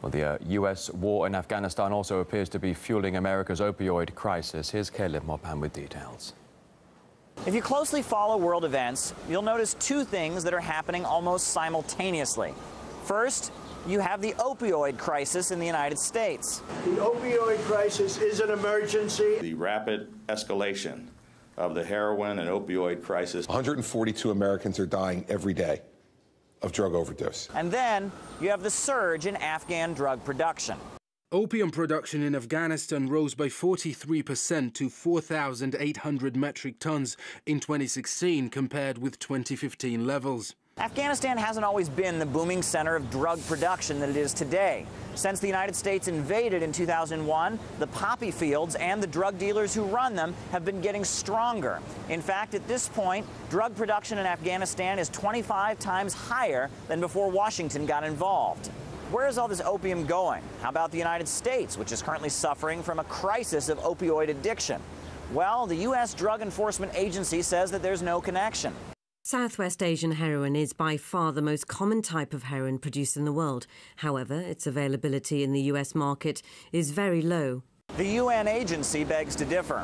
Well, the U.S. war in Afghanistan also appears to be fueling America's opioid crisis. Here's Caleb Maupin with details. If you closely follow world events, you'll notice two things that are happening almost simultaneously. First, you have the opioid crisis in the United States. The opioid crisis is an emergency. The rapid escalation of the heroin and opioid crisis. 142 Americans are dying every day of drug overdose. And then you have the surge in Afghan drug production. Opium production in Afghanistan rose by 43% to 4,800 metric tons in 2016 compared with 2015 levels. Afghanistan hasn't always been the booming center of drug production that it is today. Since the United States invaded in 2001, the poppy fields and the drug dealers who run them have been getting stronger. In fact, at this point, drug production in Afghanistan is 25 times higher than before Washington got involved. Where is all this opium going? How about the United States, which is currently suffering from a crisis of opioid addiction? Well, the U.S. Drug Enforcement Agency says that there's no connection. Southwest Asian heroin is by far the most common type of heroin produced in the world. However, its availability in the US market is very low. The UN agency begs to differ.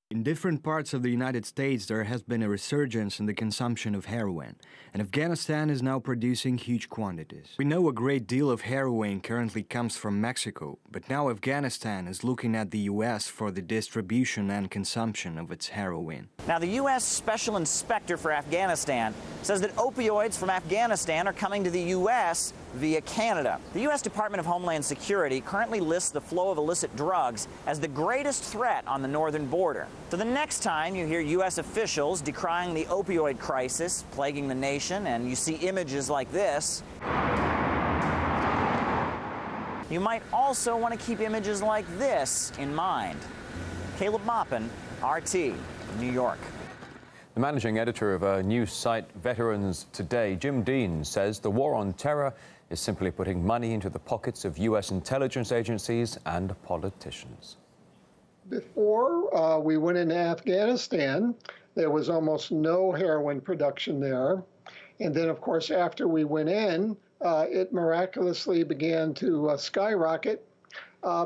In different parts of the United States, there has been a resurgence in the consumption of heroin, and Afghanistan is now producing huge quantities. We know a great deal of heroin currently comes from Mexico, but now Afghanistan is looking at the U.S. for the distribution and consumption of its heroin. Now, the U.S. Special Inspector for Afghanistan says that opioids from Afghanistan are coming to the U.S. via Canada. The U.S. Department of Homeland Security currently lists the flow of illicit drugs as the greatest threat on the northern border. So the next time you hear U.S. officials decrying the opioid crisis plaguing the nation and you see images like this, you might also want to keep images like this in mind. Caleb Maupin, RT, New York. The managing editor of news site Veterans Today, Jim Dean, says the war on terror is simply putting money into the pockets of U.S. intelligence agencies and politicians. Before we went into Afghanistan, there was almost no heroin production there. And then, of course, after we went in, it miraculously began to skyrocket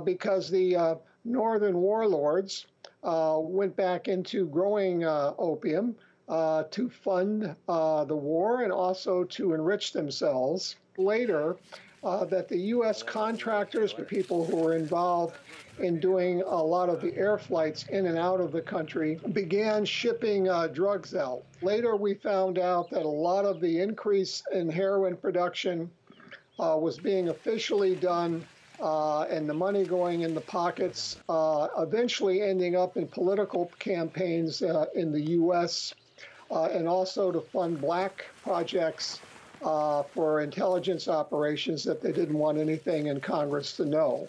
because the northern warlords went back into growing opium to fund the war and also to enrich themselves. Later, that the U.S. contractors, the people who were involved in doing a lot of the air flights in and out of the country, began shipping drugs out. Later, we found out that a lot of the increase in heroin production was being officially done and the money going in the pockets, eventually ending up in political campaigns in the U.S. And also to fund black projects for intelligence operations that they didn't want anything in Congress to know.